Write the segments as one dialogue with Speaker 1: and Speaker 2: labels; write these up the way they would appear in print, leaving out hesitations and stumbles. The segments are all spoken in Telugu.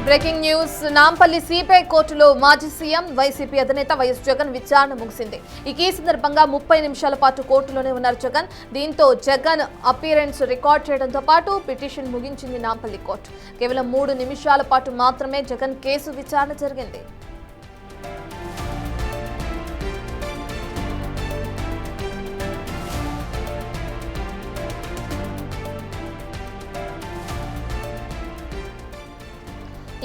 Speaker 1: Breaking news. నాంపల్లి సిబిఐ కోర్టులో మాజీ సీఎం వైసీపీ అధినేత వైఎస్ జగన్ విచారణ ముగిసింది. ఈ సందర్భంగా 30 నిమిషాల పాటు కోర్టులోనే ఉన్నారు జగన్. దీంతో జగన్ అపియరెన్స్ రికార్డ్ చేయడంతో పాటు పిటిషన్ ముగించింది నాంపల్లి కోర్టు. కేవలం 3 నిమిషాల పాటు మాత్రమే జగన్ కేసు విచారణ జరిగింది.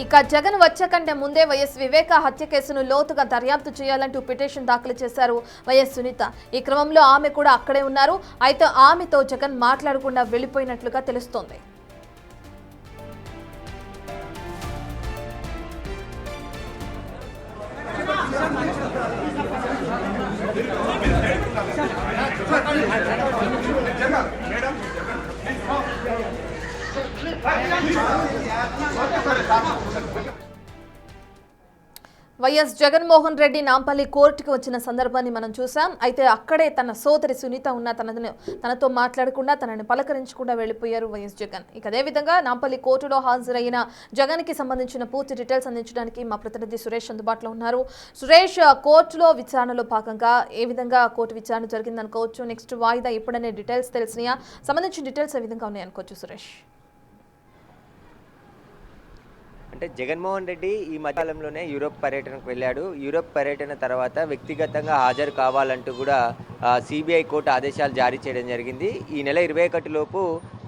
Speaker 1: ఇక జగన్ వచ్చే కంటే ముందే వైఎస్ వివేక హత్య కేసును లోతుగా దర్యాప్తు చేయాలంటూ పిటిషన్ దాఖలు చేశారు వైఎస్ సునీత. ఈ క్రమంలో ఆమె కూడా అక్కడే ఉన్నారు. అయితే ఆమెతో జగన్ మాట్లాడకుండా వెళ్లిపోయినట్లుగా తెలుస్తోంది. వైఎస్ జగన్మోహన్ రెడ్డి నాంపల్లి కోర్టుకు వచ్చిన సందర్భాన్ని మనం చూసాం. అయితే అక్కడే తన సోదరి సునీత ఉన్న తనతో మాట్లాడకుండా తనని పలకరించకుండా వెళ్లిపోయారు వైఎస్ జగన్. ఇక అదేవిధంగా నాంపల్లి కోర్టులో హాజరైన జగన్ కి సంబంధించిన పూర్తి డీటెయిల్స్ అందించడానికి మా ప్రతినిధి సురేష్ అందుబాటులో ఉన్నారు. సురేష్, కోర్టులో విచారణలో భాగంగా ఏ విధంగా కోర్టు విచారణ జరిగిందనుకోవచ్చు? నెక్స్ట్ వాయిదా ఎప్పుడనే డీటెయిల్స్ తెలిసినాయా? సంబంధించిన డీటెయిల్స్ ఏ విధంగా ఉన్నాయనుకోవచ్చు సురేష్?
Speaker 2: అంటే జగన్మోహన్ రెడ్డి ఈ మధ్యకాలంలోనే యూరోప్ పర్యటనకు వెళ్ళాడు. యూరోప్ పర్యటన తర్వాత వ్యక్తిగతంగా హాజరు కావాలంటూ కూడా సిబిఐ కోర్టు ఆదేశాలు జారీ చేయడం జరిగింది. ఈ నెల 21 లోపు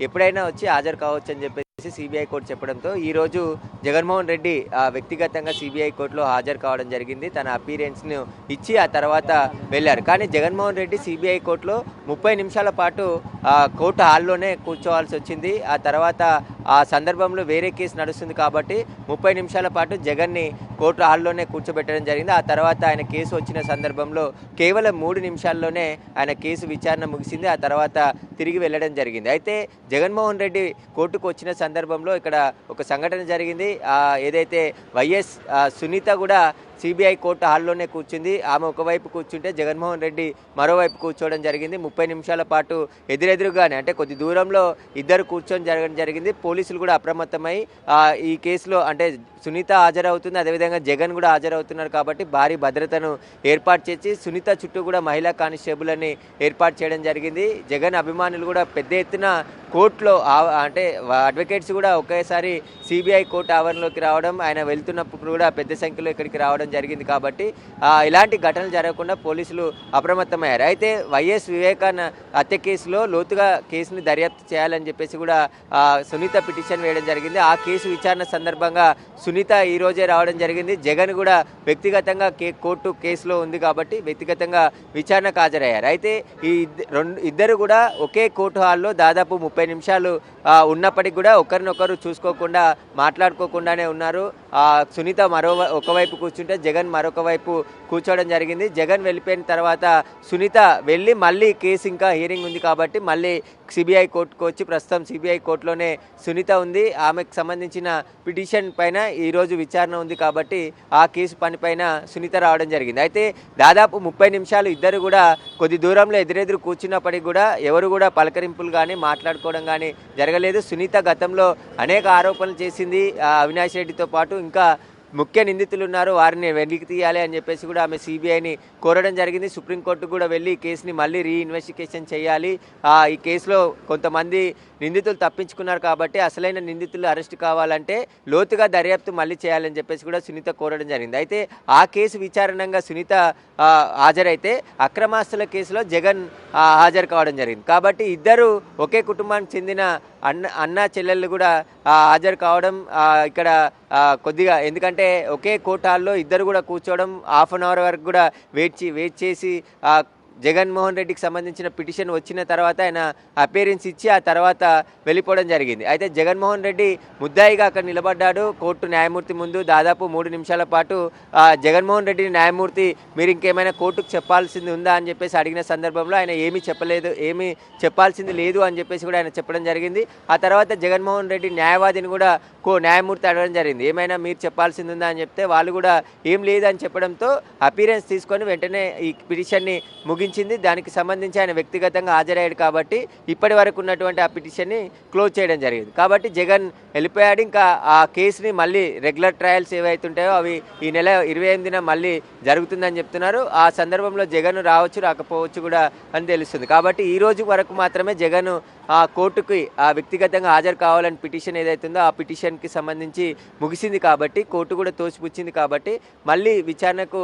Speaker 2: ఎప్పుడైనా వచ్చి హాజరు కావచ్చు అని చెప్పేసి సిబిఐ కోర్టు చెప్పడంతో ఈరోజు జగన్మోహన్ రెడ్డి వ్యక్తిగతంగా సిబిఐ కోర్టులో హాజరు కావడం జరిగింది. తన అపీరెన్స్ను ఇచ్చి ఆ తర్వాత వెళ్ళారు. కానీ జగన్మోహన్ రెడ్డి సిబిఐ కోర్టులో 30 నిమిషాల పాటు కోర్టు హాల్లోనే కూర్చోవాల్సి వచ్చింది. ఆ తర్వాత ఆ సందర్భంలో వేరే కేసు నడుస్తుంది కాబట్టి 30 నిమిషాల పాటు జగన్ని కోర్టు హాల్లోనే కూర్చోబెట్టడం జరిగింది. ఆ తర్వాత ఆయన కేసు వచ్చిన సందర్భంలో కేవలం 3 నిమిషాల్లోనే ఆయన కేసు విచారణ ముగిసింది. ఆ తర్వాత తిరిగి వెళ్ళడం జరిగింది. అయితే జగన్మోహన్ రెడ్డి కోర్టుకు వచ్చిన సందర్భంలో ఇక్కడ ఒక సంఘటన జరిగింది. ఏదైతే వైఎస్ సునీత కూడా సిబిఐ కోర్టు హాల్లోనే కూర్చుంది. ఆమె ఒకవైపు కూర్చుంటే జగన్మోహన్ రెడ్డి మరోవైపు కూర్చోవడం జరిగింది. 30 నిమిషాల పాటు ఎదురెదురుగానే అంటే కొద్ది దూరంలో ఇద్దరు కూర్చొని జరగడం జరిగింది. పోలీసులు కూడా అప్రమత్తమై ఈ కేసులో అంటే సునీత హాజరవుతుంది, అదేవిధంగా జగన్ కూడా హాజరవుతున్నారు కాబట్టి భారీ భద్రతను ఏర్పాటు చేసి సునీత చుట్టూ కూడా మహిళా కానిస్టేబుల్ అని ఏర్పాటు చేయడం జరిగింది. జగన్ అభిమానులు కూడా పెద్ద ఎత్తున కోర్టులో అంటే అడ్వకేట్స్ కూడా ఒకేసారి సిబిఐ కోర్టు ఆవరణలోకి రావడం, ఆయన వెళ్తున్నప్పుడు కూడా పెద్ద సంఖ్యలో ఇక్కడికి రావడం జరిగింది. కాబట్టి ఇలాంటి ఘటనలు జరగకుండా పోలీసులు అప్రమత్తమయ్యారు. అయితే వైఎస్ వివేకాన హత్య కేసులో లోతుగా కేసుని దర్యాప్తు చేయాలని చెప్పేసి కూడా సునీత పిటిషన్ వేయడం జరిగింది. ఆ కేసు విచారణ సందర్భంగా సునీత ఈ రోజే రావడం జరిగింది. జగన్ కూడా వ్యక్తిగతంగా కోర్టు కేసులో ఉంది కాబట్టి వ్యక్తిగతంగా విచారణకు హాజరయ్యారు. అయితే ఈ ఇద్దరు కూడా ఒకే కోర్టు హాల్లో దాదాపు 30 నిమిషాలు ఉన్నప్పటికీ కూడా ఒకరినొకరు చూసుకోకుండా మాట్లాడుకోకుండానే ఉన్నారు. సునీత ఒకవైపు కూర్చుంటే జగన్ మరొక వైపు కూర్చోవడం జరిగింది. జగన్ వెళ్ళిపోయిన తర్వాత సునీత వెళ్ళి మళ్ళీ కేసు ఇంకా హీరింగ్ ఉంది కాబట్టి మళ్ళీ సిబిఐ కోర్టుకు వచ్చి ప్రస్తుతం సిబిఐ కోర్టులోనే సునీత ఉంది. ఆమెకు సంబంధించిన పిటిషన్ పైన ఈరోజు విచారణ ఉంది కాబట్టి ఆ కేసు పనిపైన సునీత రావడం జరిగింది. అయితే దాదాపు 30 నిమిషాలు ఇద్దరు కూడా కొద్ది దూరంలో ఎదురెదురు కూర్చున్నప్పటికీ కూడా ఎవరు కూడా పలకరింపులు కానీ మాట్లాడుకోవడం కానీ జరగలేదు. సునీత గతంలో అనేక ఆరోపణలు చేసింది. అవినాష్ రెడ్డితో పాటు ఇంకా ముఖ్య నిందితులు ఉన్నారు, వారిని వెలికి తీయాలి అని చెప్పేసి కూడా ఆమె సిబిఐని కోరడం జరిగింది. సుప్రీంకోర్టు కూడా వెళ్ళి ఈ కేసుని మళ్ళీ రీఇన్వెస్టిగేషన్ చేయాలి, ఈ కేసులో కొంతమంది నిందితులు తప్పించుకున్నారు కాబట్టి అసలైన నిందితులు అరెస్ట్ కావాలంటే లోతుగా దర్యాప్తు మళ్ళీ చేయాలని చెప్పేసి కూడా సునీత కోరడం జరిగింది. అయితే ఆ కేసు విచారణంగా సునీత హాజరైతే అక్రమాస్తుల కేసులో జగన్ హాజరు కావడం జరిగింది. కాబట్టి ఇద్దరు ఒకే కుటుంబానికి చెందిన అన్న చెల్లెళ్ళు కూడా హాజరు కావడం ఇక్కడ కొద్దిగా ఎందుకంటే ఒకే కోర్టు హాల్లో ఇద్దరు కూడా కూర్చోవడం హాఫ్ అన్ అవర్ వరకు కూడా వెయిట్ చేసి జగన్మోహన్ రెడ్డికి సంబంధించిన పిటిషన్ వచ్చిన తర్వాత ఆయన అపీరెన్స్ ఇచ్చి ఆ తర్వాత వెళ్ళిపోవడం జరిగింది. అయితే జగన్మోహన్ రెడ్డి ముద్దాయిగా అక్కడ నిలబడ్డాడు కోర్టు న్యాయమూర్తి ముందు. దాదాపు 3 నిమిషాల పాటు జగన్మోహన్ రెడ్డి న్యాయమూర్తి మీరు ఇంకేమైనా కోర్టుకు చెప్పాల్సింది ఉందా అని చెప్పేసి అడిగిన సందర్భంలో ఆయన ఏమీ చెప్పాల్సింది లేదు అని చెప్పేసి కూడా ఆయన చెప్పడం జరిగింది. ఆ తర్వాత జగన్మోహన్ రెడ్డి న్యాయవాదిని కూడా న్యాయమూర్తి అడగడం జరిగింది, ఏమైనా మీరు చెప్పాల్సింది ఉందా అని చెప్తే వాళ్ళు కూడా ఏం లేదని చెప్పడంతో అపీరెన్స్ తీసుకొని వెంటనే ఈ పిటిషన్ని ముగించింది. దానికి సంబంధించి ఆయన వ్యక్తిగతంగా హాజరయ్యాడు కాబట్టి ఇప్పటి వరకు ఉన్నటువంటి ఆ పిటిషన్ని క్లోజ్ చేయడం జరిగింది. కాబట్టి జగన్ వెళ్ళిపోయాడు. ఇంకా ఆ కేసుని మళ్ళీ రెగ్యులర్ ట్రయల్స్ ఏవైతుంటాయో అవి ఈ నెల 28న మళ్ళీ జరుగుతుందని చెప్తున్నారు. ఆ సందర్భంలో జగన్ రావచ్చు రాకపోవచ్చు కూడా అని తెలుస్తుంది. కాబట్టి ఈ రోజు వరకు మాత్రమే జగన్ ఆ కోర్టుకి ఆ వ్యక్తిగతంగా హాజరు కావాలని పిటిషన్ ఏదైతుందో ఆ పిటిషన్కి సంబంధించి ముగిసింది కాబట్టి కోర్టు కూడా తోసిపుచ్చింది కాబట్టి మళ్ళీ విచారణకు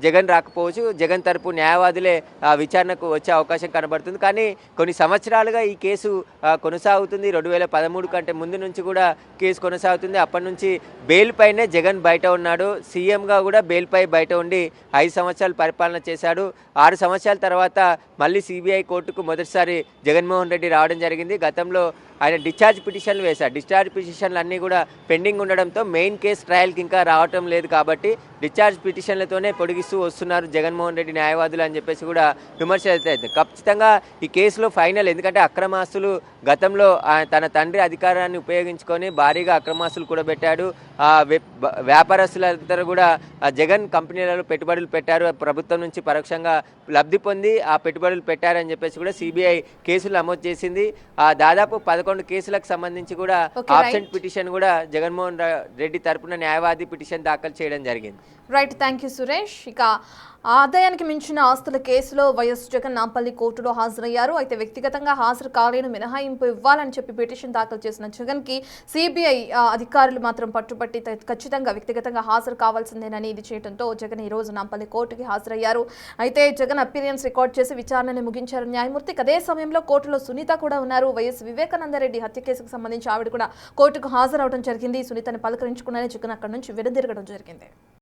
Speaker 2: జగన్ రాకపోవచ్చు. జగన్ తరపు న్యాయవాదులే విచారణకు వచ్చే అవకాశం కనబడుతుంది. కానీ కొన్ని సంవత్సరాలుగా ఈ కేసు కొనసాగుతుంది. 2013 కంటే ముందు నుంచి కూడా కేసు కొనసాగుతుంది. అప్పటి నుంచి బెయిల్ పైనే జగన్ బయట ఉన్నాడు. సీఎంగా కూడా బెయిల్ పై బయట ఉండి 5 సంవత్సరాలు పరిపాలన చేశాడు. 6 సంవత్సరాల తర్వాత మళ్ళీ సిబిఐ కోర్టుకు మొదటిసారి జగన్మోహన్ రెడ్డి రావడం జరిగింది. గతంలో ఆయన డిశ్చార్జ్ పిటిషన్లు వేశారు. డిశ్చార్జ్ పిటిషన్లు అన్నీ కూడా పెండింగ్ ఉండడంతో మెయిన్ కేసు ట్రయల్కి ఇంకా రావటం లేదు కాబట్టి డిశ్చార్జ్ పిటిషన్లతోనే పొడిగిస్తూ వస్తున్నారు జగన్మోహన్ రెడ్డి న్యాయవాదులు అని చెప్పేసి కూడా విమర్శలు అవుతాయి. ఖచ్చితంగా ఈ కేసులో ఫైనల్, ఎందుకంటే అక్రమాస్తులు గతంలో తన తండ్రి అధికారాన్ని ఉపయోగించుకొని భారీగా అక్రమాస్తులు కూడా పెట్టాడు. వ్యాపారస్తులందరూ కూడా జగన్ కంపెనీలలో పెట్టుబడులు పెట్టారు. ప్రభుత్వం నుంచి పరోక్షంగా లబ్ధి పొంది ఆ పెట్టుబడులు పెట్టారని చెప్పేసి కూడా సిబిఐ కేసులు నమోదు చేసింది. దాదాపు 11 కేసులకు సంబంధించి కూడా ఆబ్సెంట్ పిటిషన్ కూడా జగన్మోహన్ రెడ్డి తరపున న్యాయవాది పిటిషన్ దాఖలు చేయడం జరిగింది.
Speaker 1: Right, thank you Suresh. ఇక ఆదాయానికి మించిన ఆస్తుల కేసులో వైఎస్ జగన్ నాంపల్లి కోర్టులో హాజరయ్యారు. అయితే వ్యక్తిగతంగా హాజరు కాలేను మినహాయింపు ఇవ్వాలని చెప్పి పిటిషన్ దాఖలు చేసిన జగన్కి సిబిఐ అధికారులు మాత్రం పట్టుబట్టి ఖచ్చితంగా వ్యక్తిగతంగా హాజరు కావాల్సిందేనని ఇది చేయడంతో జగన్ ఈ రోజు నాంపల్లి కోర్టుకి హాజరయ్యారు. అయితే జగన్ అపీరియన్స్ రికార్డ్ చేసి విచారణని ముగించారు న్యాయమూర్తి. అదే సమయంలో కోర్టులో సునీత కూడా ఉన్నారు. వైఎస్ వివేకానందరెడ్డి హత్య కేసుకు సంబంధించి ఆవిడ కూడా కోర్టుకు హాజరవడం జరిగింది. సునీతని పలకరించుకున్నారని జగన్ అక్కడి నుంచి వెనుదిరగడం జరిగింది.